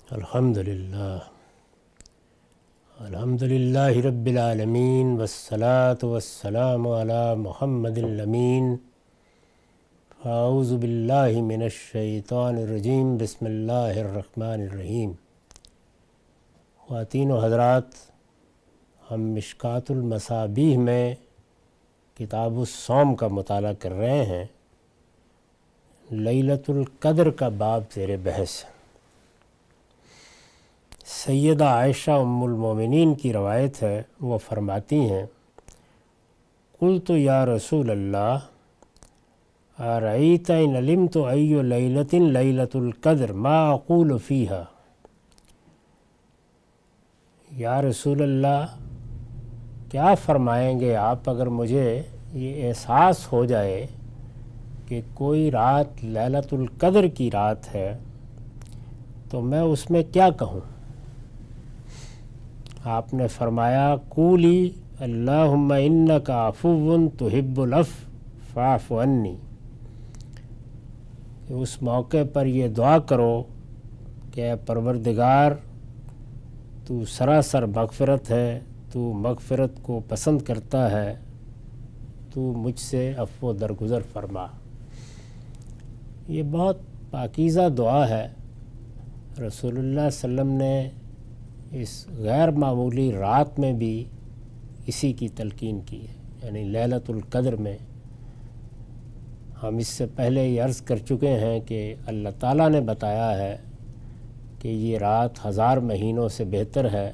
الحمدللہ الحمدللہ رب العالمین والصلاة والسلام علی محمد الامین اعوذ باللہ من الشیطان الرجیم بسم اللہ الرحمن الرحیم۔ خواتین و حضرات، ہم مشکوٰۃ المصابیح میں کتاب الصوم کا مطالعہ کر رہے ہیں۔ لیلۃ القدر کا باب زیر بحث۔ سیدہ عائشہ ام المومنین کی روایت ہے، وہ فرماتی ہیں، قلت یا رسول اللہ ارأیت ان علمت ای لیلۃ لیلۃ القدر ما اقول فیہا۔ یا رسول اللہ، کیا فرمائیں گے آپ اگر مجھے یہ احساس ہو جائے کہ کوئی رات لیلۃ القدر کی رات ہے تو میں اس میں کیا کہوں؟ آپ نے فرمایا، قولی اللہم انک عفو تحب العفو فاعف عنی۔ کہ اس موقع پر یہ دعا کرو کہ اے پروردگار، تو سراسر مغفرت ہے، تو مغفرت کو پسند کرتا ہے، تو مجھ سے عفو درگزر فرما۔ یہ بہت پاکیزہ دعا ہے۔ رسول اللہ صلی اللہ علیہ وسلم نے اس غیر معمولی رات میں بھی اسی کی تلقین کی ہے، یعنی لیلۃ القدر میں۔ ہم اس سے پہلے یہ عرض کر چکے ہیں کہ اللہ تعالیٰ نے بتایا ہے کہ یہ رات 1000 مہینوں سے بہتر ہے۔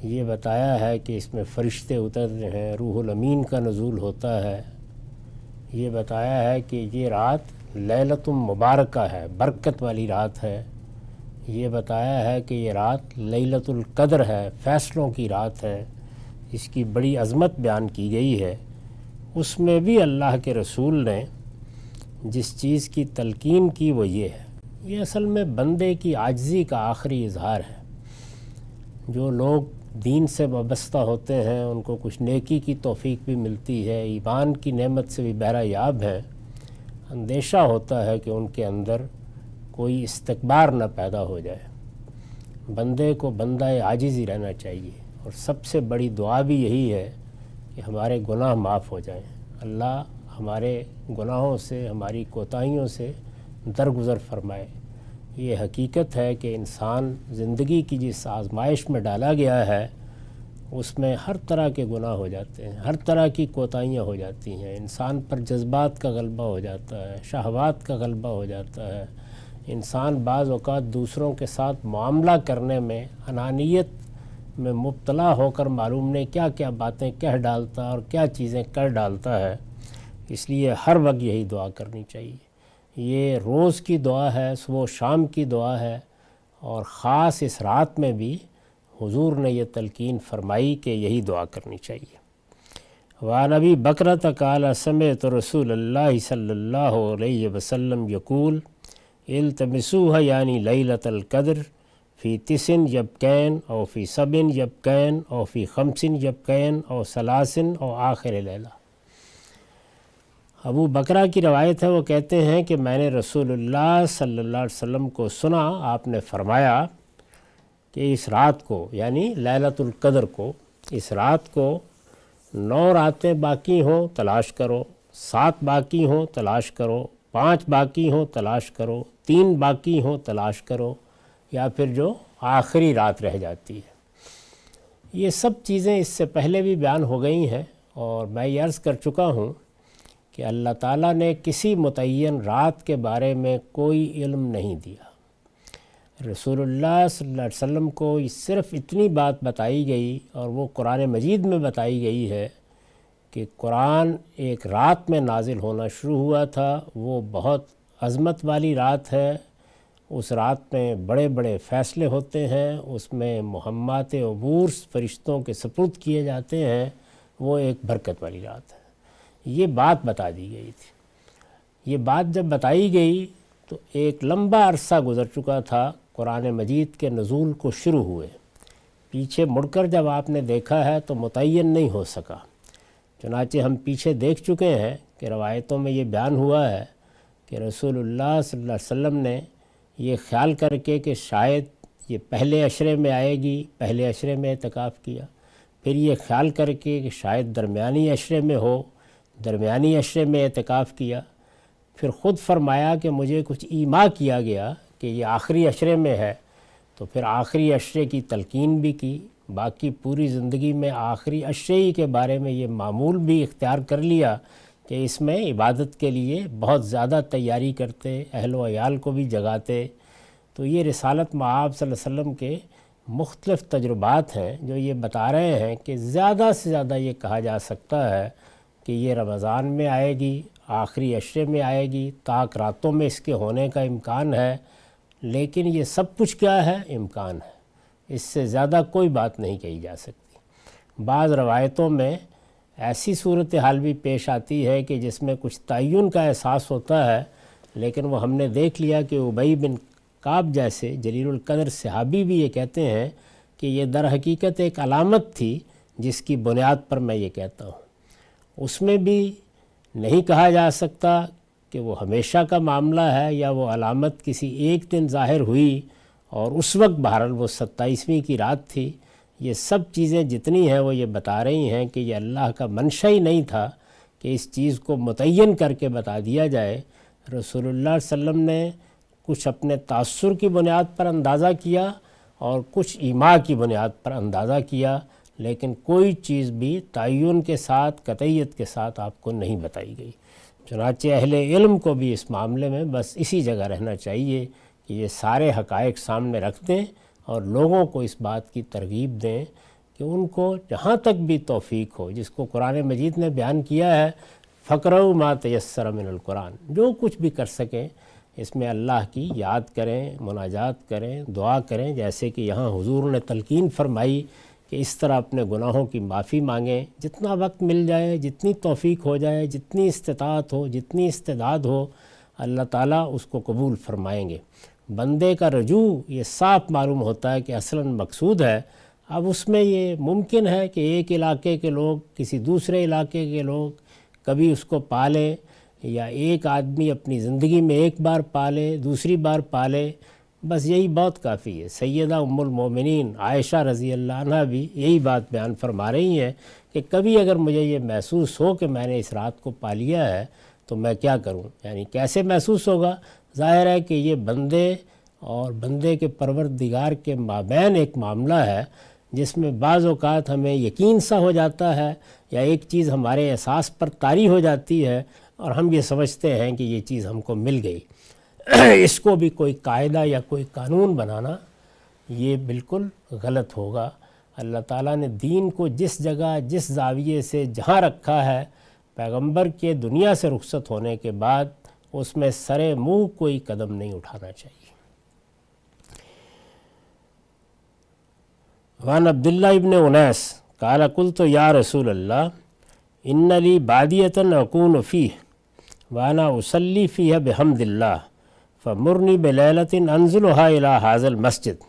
یہ بتایا ہے کہ اس میں فرشتے اترتے ہیں، روح الامین کا نزول ہوتا ہے۔ یہ بتایا ہے کہ یہ رات لیلۃ مبارکہ ہے، برکت والی رات ہے۔ یہ بتایا ہے کہ یہ رات لیلۃ القدر ہے، فیصلوں کی رات ہے۔ اس کی بڑی عظمت بیان کی گئی ہے۔ اس میں بھی اللہ کے رسول نے جس چیز کی تلقین کی وہ یہ ہے۔ یہ اصل میں بندے کی عاجزی کا آخری اظہار ہے۔ جو لوگ دین سے وابستہ ہوتے ہیں ان کو کچھ نیکی کی توفیق بھی ملتی ہے، ایمان کی نعمت سے بھی بہرہ یاب ہیں، اندیشہ ہوتا ہے کہ ان کے اندر کوئی استکبار نہ پیدا ہو جائے۔ بندے کو بندہ عاجز ہی رہنا چاہیے، اور سب سے بڑی دعا بھی یہی ہے کہ ہمارے گناہ معاف ہو جائیں۔ اللہ ہمارے گناہوں سے، ہماری کوتاہیوں سے درگزر فرمائے۔ یہ حقیقت ہے کہ انسان زندگی کی جس آزمائش میں ڈالا گیا ہے اس میں ہر طرح کے گناہ ہو جاتے ہیں، ہر طرح کی کوتاہیاں ہو جاتی ہیں۔ انسان پر جذبات کا غلبہ ہو جاتا ہے، شہوات کا غلبہ ہو جاتا ہے۔ انسان بعض اوقات دوسروں کے ساتھ معاملہ کرنے میں انانیت میں مبتلا ہو کر معلوم نہیں کیا کیا باتیں کہہ ڈالتا اور کیا چیزیں کر ڈالتا ہے۔ اس لیے ہر وقت یہی دعا کرنی چاہیے۔ یہ روز کی دعا ہے، صبح و شام کی دعا ہے، اور خاص اس رات میں بھی حضور نے یہ تلقین فرمائی کہ یہی دعا کرنی چاہیے۔ وعن ابی بکرۃ قال سمعت رسول اللہ صلی اللہ علیہ وسلم یقول التمسوها یعنی لیلۃ القدر فی 9 یبکین او فی 7 یبکین او فی 5 یبکین او 3 او آخر لیلہ۔ ابو بکرہ کی روایت ہے، وہ کہتے ہیں کہ میں نے رسول اللہ صلی اللہ علیہ وسلم کو سنا، آپ نے فرمایا کہ اس رات کو یعنی لیلۃ القدر کو، اس رات کو 9 راتیں باقی ہوں تلاش کرو، 7 باقی ہوں تلاش کرو، 5 باقی ہوں تلاش کرو، 3 باقی ہوں تلاش کرو، یا پھر جو آخری رات رہ جاتی ہے۔ یہ سب چیزیں اس سے پہلے بھی بیان ہو گئی ہیں، اور میں یہ عرض کر چکا ہوں کہ اللہ تعالیٰ نے کسی متعین رات کے بارے میں کوئی علم نہیں دیا۔ رسول اللہ صلی اللہ علیہ وسلم کو صرف اتنی بات بتائی گئی، اور وہ قرآن مجید میں بتائی گئی ہے کہ قرآن ایک رات میں نازل ہونا شروع ہوا تھا، وہ بہت عظمت والی رات ہے۔ اس رات میں بڑے بڑے فیصلے ہوتے ہیں، اس میں مہمات عبور فرشتوں کے سپرد کیے جاتے ہیں، وہ ایک برکت والی رات ہے۔ یہ بات بتا دی گئی تھی۔ یہ بات جب بتائی گئی تو ایک لمبا عرصہ گزر چکا تھا قرآن مجید کے نزول کو شروع ہوئے۔ پیچھے مڑ کر جب آپ نے دیکھا ہے تو متعین نہیں ہو سکا۔ چنانچہ ہم پیچھے دیکھ چکے ہیں کہ روایتوں میں یہ بیان ہوا ہے کہ رسول اللہ صلی اللہ علیہ وسلم نے یہ خیال کر کے کہ شاید یہ پہلے عشرے میں آئے گی، پہلے عشرے میں اعتکاف کیا، پھر یہ خیال کر کے کہ شاید درمیانی عشرے میں ہو، درمیانی عشرے میں اعتکاف کیا، پھر خود فرمایا کہ مجھے کچھ ایما کیا گیا کہ یہ آخری عشرے میں ہے، تو پھر آخری عشرے کی تلقین بھی کی، باقی پوری زندگی میں آخری عشرے ہی کے بارے میں یہ معمول بھی اختیار کر لیا کہ اس میں عبادت کے لیے بہت زیادہ تیاری کرتے، اہل و عیال کو بھی جگاتے۔ تو یہ رسالت مآب صلی اللہ علیہ وسلم کے مختلف تجربات ہیں جو یہ بتا رہے ہیں کہ زیادہ سے زیادہ یہ کہا جا سکتا ہے کہ یہ رمضان میں آئے گی، آخری عشرے میں آئے گی، طاق راتوں میں اس کے ہونے کا امکان ہے، لیکن یہ سب کچھ کیا ہے؟ امکان ہے، اس سے زیادہ کوئی بات نہیں کہی جا سکتی۔ بعض روایتوں میں ایسی صورتحال بھی پیش آتی ہے کہ جس میں کچھ تعین کا احساس ہوتا ہے، لیکن وہ ہم نے دیکھ لیا کہ ابی بن کعب جیسے جلیل القدر صحابی بھی یہ کہتے ہیں کہ یہ در حقیقت ایک علامت تھی جس کی بنیاد پر میں یہ کہتا ہوں۔ اس میں بھی نہیں کہا جا سکتا کہ وہ ہمیشہ کا معاملہ ہے یا وہ علامت کسی ایک دن ظاہر ہوئی اور اس وقت بہرحال وہ 27ویں کی رات تھی۔ یہ سب چیزیں جتنی ہیں وہ یہ بتا رہی ہیں کہ یہ اللہ کا منشا ہی نہیں تھا کہ اس چیز کو متعین کر کے بتا دیا جائے۔ رسول اللہ صلی اللہ علیہ وسلم نے کچھ اپنے تاثر کی بنیاد پر اندازہ کیا اور کچھ ایما کی بنیاد پر اندازہ کیا، لیکن کوئی چیز بھی تعین کے ساتھ، قطعیت کے ساتھ آپ کو نہیں بتائی گئی۔ چنانچہ اہل علم کو بھی اس معاملے میں بس اسی جگہ رہنا چاہیے کہ یہ سارے حقائق سامنے رکھ دیں اور لوگوں کو اس بات کی ترغیب دیں کہ ان کو جہاں تک بھی توفیق ہو، جس کو قرآن مجید نے بیان کیا ہے، فقرؤ ما تیسر من القرآن، جو کچھ بھی کر سکیں اس میں اللہ کی یاد کریں، مناجات کریں، دعا کریں، جیسے کہ یہاں حضور نے تلقین فرمائی کہ اس طرح اپنے گناہوں کی معافی مانگیں، جتنا وقت مل جائے، جتنی توفیق ہو جائے، جتنی استطاعت ہو، جتنی استعداد ہو، اللہ تعالیٰ اس کو قبول فرمائیں گے۔ بندے کا رجوع یہ صاف معلوم ہوتا ہے کہ اصلاً مقصود ہے۔ اب اس میں یہ ممکن ہے کہ ایک علاقے کے لوگ کسی دوسرے علاقے کے لوگ کبھی اس کو پالیں، یا ایک آدمی اپنی زندگی میں ایک بار پالے، دوسری بار پالے، بس یہی بہت کافی ہے۔ سیدہ ام المومنین عائشہ رضی اللہ عنہ بھی یہی بات بیان فرما رہی ہیں کہ کبھی اگر مجھے یہ محسوس ہو کہ میں نے اس رات کو پا لیا ہے تو میں کیا کروں، یعنی کیسے محسوس ہوگا؟ ظاہر ہے کہ یہ بندے اور بندے کے پروردگار کے مابین ایک معاملہ ہے جس میں بعض اوقات ہمیں یقین سا ہو جاتا ہے یا ایک چیز ہمارے احساس پر طاری ہو جاتی ہے اور ہم یہ سمجھتے ہیں کہ یہ چیز ہم کو مل گئی۔ اس کو بھی کوئی قاعدہ یا کوئی قانون بنانا یہ بالکل غلط ہوگا۔ اللہ تعالیٰ نے دین کو جس جگہ، جس زاویے سے جہاں رکھا ہے، پیغمبر کے دنیا سے رخصت ہونے کے بعد اس میں سرے منہ کوئی قدم نہیں اٹھانا چاہیے۔ وعن عبداللہ ابن انیس قال قلت یا رسول اللہ ان لی بادیۃ اکون فیہ وانا اصلی فیہ بحمد اللہ فمرنی بلیلۃ انزلها الی ھذا المسجد۔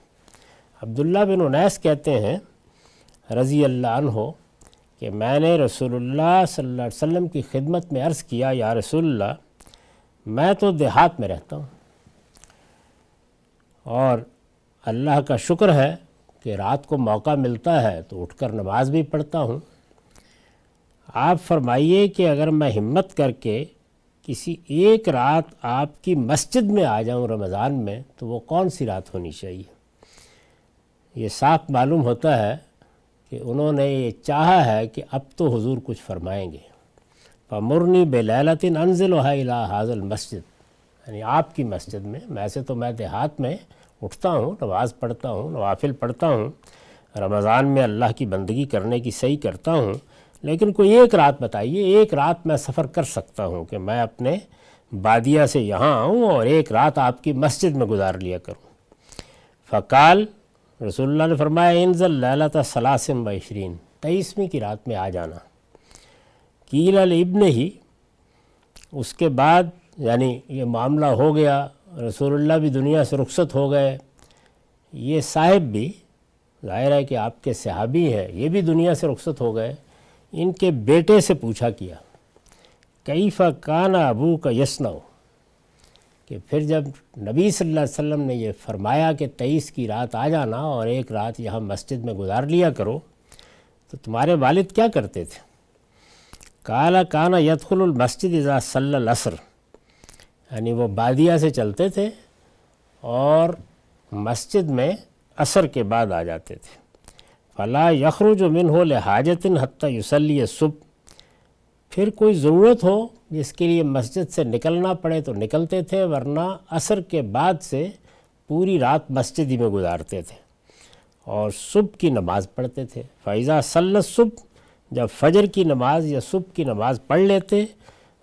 عبداللہ بن انیس کہتے ہیں رضی اللہ عنہ کہ میں نے رسول اللہ صلی اللہ علیہ وسلم کی خدمت میں عرض کیا، یا رسول اللہ میں تو دیہات میں رہتا ہوں اور اللہ کا شکر ہے کہ رات کو موقع ملتا ہے تو اٹھ کر نماز بھی پڑھتا ہوں۔ آپ فرمائیے کہ اگر میں ہمت کر کے کسی ایک رات آپ کی مسجد میں آ جاؤں رمضان میں تو وہ کون سی رات ہونی چاہیے؟ یہ صاف معلوم ہوتا ہے کہ انہوں نے یہ چاہا ہے کہ اب تو حضور کچھ فرمائیں گے۔ فَمُرْنِي بِلَيْلَةٍ أَنزِلُهَا إِلَىٰ هَذَا الْمَسْجِد، یعنی آپ کی مسجد میں۔ ویسے تو میں دیہات میں اٹھتا ہوں، نماز پڑھتا ہوں، نوافل پڑھتا ہوں، رمضان میں اللہ کی بندگی کرنے کی صحیح کرتا ہوں، لیکن کوئی ایک رات بتائیے، ایک رات میں سفر کر سکتا ہوں کہ میں اپنے بادیہ سے یہاں آؤں اور ایک رات آپ کی مسجد میں گزار لیا کروں۔ فقال، رسول اللہ نے فرمایا انزل لیلۃ ثلاث وعشرین، 23ویں کی رات میں آ جانا۔ قیل لابن ہی، اس کے بعد یعنی یہ معاملہ ہو گیا، رسول اللہ بھی دنیا سے رخصت ہو گئے، یہ صاحب بھی ظاہر ہے کہ آپ کے صحابی ہیں، یہ بھی دنیا سے رخصت ہو گئے۔ ان کے بیٹے سے پوچھا کیا کیف کان ابوک یصنع، کہ پھر جب نبی صلی اللہ علیہ وسلم نے یہ فرمایا کہ 23 کی رات آ جانا اور ایک رات یہاں مسجد میں گزار لیا کرو، تو تمہارے والد کیا کرتے تھے؟ قال کان یدخل المسجد اذا صلی العصر، یعنی وہ بادیہ سے چلتے تھے اور مسجد میں عصر کے بعد آ جاتے تھے۔ فلا یخرج منہ لحاجت حتی یصلی الصبح، پھر کوئی ضرورت ہو جس کے لیے مسجد سے نکلنا پڑے تو نکلتے تھے، ورنہ عصر کے بعد سے پوری رات مسجد ہی میں گزارتے تھے اور صبح کی نماز پڑھتے تھے۔ فَإِذَا صَلَّى الصُّبح، جب فجر کی نماز یا صبح کی نماز پڑھ لیتے،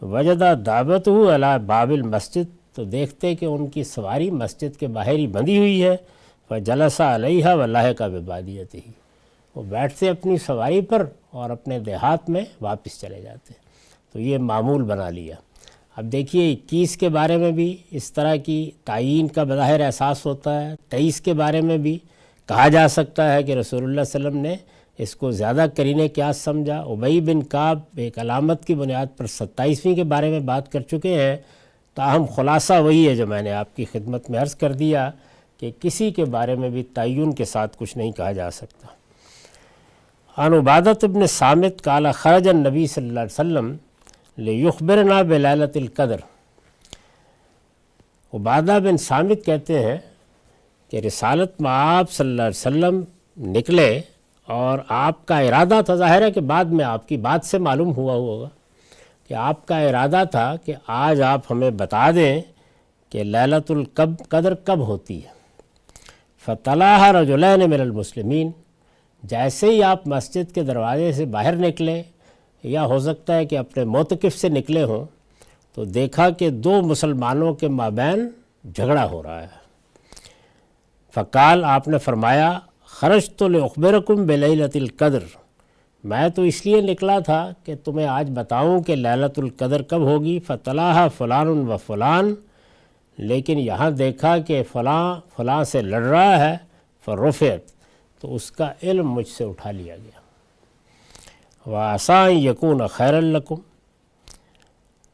وجدہ دابتہ علی باب المسجد، تو دیکھتے کہ ان کی سواری مسجد کے باہر ہی بندھی ہوئی ہے، فجلس علیہا ولاحق ببادیتہ، وہ بیٹھتے اپنی سواری پر اور اپنے دیہات میں واپس چلے جاتے۔ تو یہ معمول بنا لیا۔ اب دیکھیے 21 کے بارے میں بھی اس طرح کی تعیین کا بظاہر احساس ہوتا ہے، 23 کے بارے میں بھی کہا جا سکتا ہے کہ رسول اللہ صلی اللہ علیہ وسلم نے اس کو زیادہ قرینِ قیاس سمجھا۔ ابی بن کعب ایک علامت کی بنیاد پر 27ویں کے بارے میں بات کر چکے ہیں، تاہم خلاصہ وہی ہے جو میں نے آپ کی خدمت میں عرض کر دیا کہ کسی کے بارے میں بھی تعین کے ساتھ کچھ نہیں کہا جا سکتا۔ عن عبادۃ بن صامت قال خرج النبی صلی اللہ علیہ وسلم لیخبرنا بلیلۃ القدر۔ عبادہ بن صامت کہتے ہیں کہ رسالت میں آپ صلی اللہ علیہ وسلم نکلے اور آپ کا ارادہ تھا، ظاہر ہے کہ بعد میں آپ کی بات سے معلوم ہوا ہوگا کہ آپ کا ارادہ تھا کہ آج آپ ہمیں بتا دیں کہ لیلۃ القدر کب ہوتی ہے۔ فطلعها رجلین من المسلمین، جیسے ہی آپ مسجد کے دروازے سے باہر نکلے، یا ہو سکتا ہے کہ اپنے موتقف سے نکلے ہوں، تو دیکھا کہ دو مسلمانوں کے مابین جھگڑا ہو رہا ہے۔ فقال، آپ نے فرمایا، خرجت لاخبرکم بلیلۃ القدر، میں تو اس لیے نکلا تھا کہ تمہیں آج بتاؤں کہ لیلۃ القدر کب ہوگی۔ فطلعها فلان و فلان، لیکن یہاں دیکھا کہ فلاں سے لڑ رہا ہے، فرفعت، تو اس کا علم مجھ سے اٹھا لیا گیا۔ وَعَسَىٰ أَن يَكُونَ خَيْرًا لَكُمْ،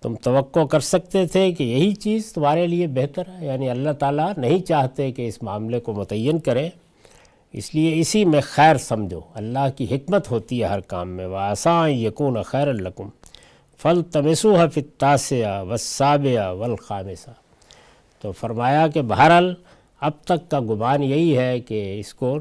تم توقع کر سکتے تھے کہ یہی چیز تمہارے لیے بہتر ہے، یعنی اللہ تعالیٰ نہیں چاہتے کہ اس معاملے کو متعین کرے، اس لیے اسی میں خیر سمجھو، اللہ کی حکمت ہوتی ہے ہر کام میں۔ وَعَسَىٰ أَن يَكُونَ خَيْرًا لَكُمْ فَالْتَمِسُوهَا فِي التَّاسِعَةِ وَالسَّابِعَةِ وَالْخَامِسَةِ، تو فرمایا کہ بہرحال اب تک کا گمان یہی ہے کہ اس کو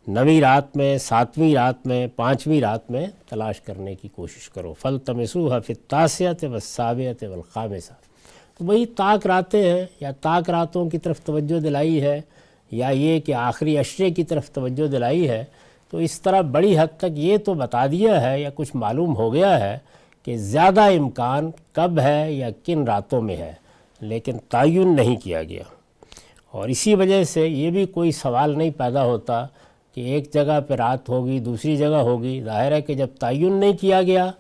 9ویں رات میں، 7ویں رات میں، 5ویں رات میں تلاش کرنے کی کوشش کرو۔ فَالْتَمِسُوهَا فِي التَّاسِعَةِ وَالسَّابِعَةِ وَالْخَامِسَةِ، تو وہی طاق راتیں ہیں، یا طاق راتوں کی طرف توجہ دلائی ہے، یا یہ کہ آخری عشرے کی طرف توجہ دلائی ہے، تو اس طرح بڑی حد تک یہ تو بتا دیا ہے یا کچھ معلوم ہو گیا ہے کہ زیادہ امکان کب ہے یا کن راتوں میں ہے، لیکن تعین نہیں کیا گیا۔ اور اسی وجہ سے یہ بھی کوئی سوال نہیں پیدا ہوتا کہ ایک جگہ پہ رات ہوگی، دوسری جگہ ہوگی۔ ظاہر ہے کہ جب تعین نہیں کیا گیا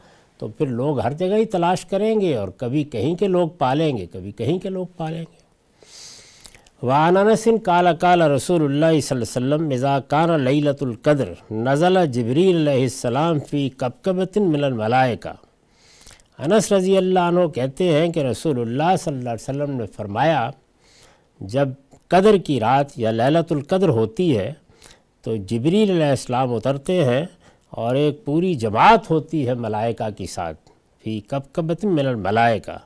تو پھر لوگ ہر جگہ ہی تلاش کریں گے، اور کبھی کہیں کے لوگ پالیں گے، کبھی کہیں کے لوگ پالیں گے۔ وعن انس قال قال رسول اللہ صلی اللہ علیہ وسلم اذا کان لیلۃ القدر نزل جبریل علیہ السلام فی کبکبۃ من الملائکہ۔ انس رضی اللہ عنہ کہتے ہیں کہ رسول اللہ صلی اللہ علیہ وسلم نے فرمایا، جب قدر کی رات یا لیلۃ القدر ہوتی ہے تو جبریل علیہ السلام اترتے ہیں اور ایک پوری جماعت ہوتی ہے ملائکہ کی ساتھ، فی کبکبۃ من الملائکہ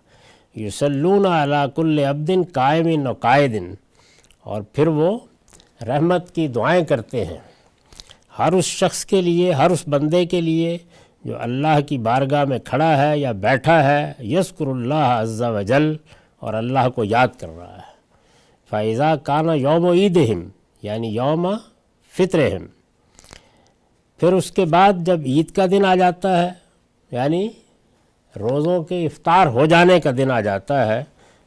یصلون علی کل عبد قائم و قائد، اور پھر وہ رحمت کی دعائیں کرتے ہیں ہر اس شخص کے لیے، ہر اس بندے کے لیے جو اللہ کی بارگاہ میں کھڑا ہے یا بیٹھا ہے، یذکر اللہ عز و جل، اور اللہ کو یاد کر رہا ہے۔ فَإِذَا كَانَ یوم عیدہم، یعنی یوم فطرہم، پھر اس کے بعد جب عید کا دن آ جاتا ہے، یعنی روزوں کے افطار ہو جانے کا دن آ جاتا ہے،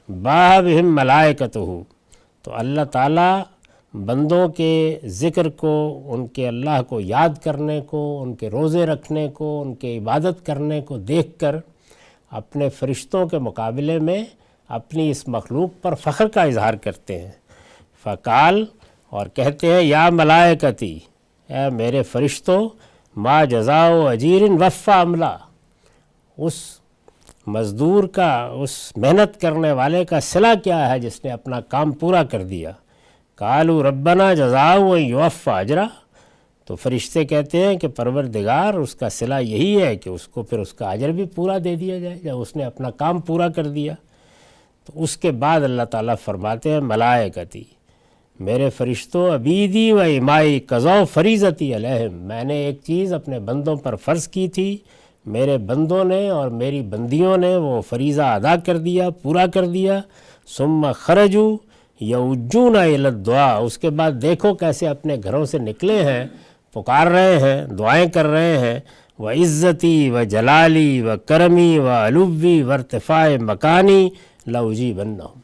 باہ بہم ملائکتہ، تو اللہ تعالیٰ بندوں کے ذکر کو، ان کے اللہ کو یاد کرنے کو، ان کے روزے رکھنے کو، ان کے عبادت کرنے کو دیکھ کر اپنے فرشتوں کے مقابلے میں اپنی اس مخلوق پر فخر کا اظہار کرتے ہیں۔ فقال، اور کہتے ہیں، یا ملائکتی، اے میرے فرشتوں، ما جزاء اجیر وفى عملہ، اس مزدور کا، اس محنت کرنے والے کا صلہ کیا ہے جس نے اپنا کام پورا کر دیا؟ قالوا ربنا جزاؤ یوفی اجرا، تو فرشتے کہتے ہیں کہ پروردگار اس کا صلہ یہی ہے کہ اس کو پھر اس کا اجر بھی پورا دے دیا جائے جب اس نے اپنا کام پورا کر دیا۔ تو اس کے بعد اللہ تعالیٰ فرماتے ہیں ملائکتی، میرے فرشتوں، عبیدی و امائی قضاء فریضتی علیہم، میں نے ایک چیز اپنے بندوں پر فرض کی تھی، میرے بندوں نے اور میری بندیوں نے وہ فریضہ ادا کر دیا، پورا کر دیا۔ ثم خرجوا یوجون الی الدعاء، اس کے بعد دیکھو کیسے اپنے گھروں سے نکلے ہیں، پکار رہے ہیں، دعائیں کر رہے ہیں، وعزتی و جلالی و کرمی و علوی و ارتفاع مکانی لاجیبنہم،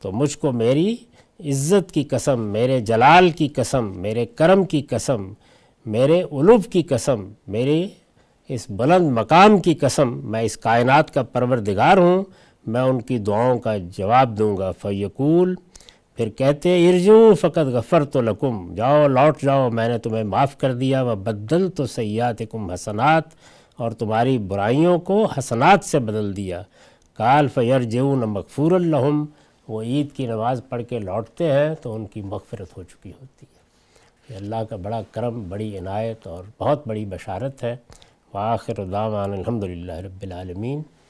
تو مجھ کو میری عزت کی قسم، میرے جلال کی قسم، میرے کرم کی قسم، میرے علو کی قسم، میرے اس بلند مقام کی قسم، میں اس کائنات کا پروردگار ہوں، میں ان کی دعاؤں کا جواب دوں گا۔ فیقول، پھر کہتے ارجعوا فقد غفرت لکم، جاؤ لوٹ جاؤ، میں نے تمہیں معاف کر دیا، وبدلت سیئاتکم حسنات، اور تمہاری برائیوں کو حسنات سے بدل دیا۔ قال فیرجعون مغفورا لہم، وہ عید کی نماز پڑھ کے لوٹتے ہیں تو ان کی مغفرت ہو چکی ہوتی ہے۔ یہ اللہ کا بڑا کرم، بڑی عنایت اور بہت بڑی بشارت ہے۔ وآخر دعوانا الحمدللہ رب العالمین۔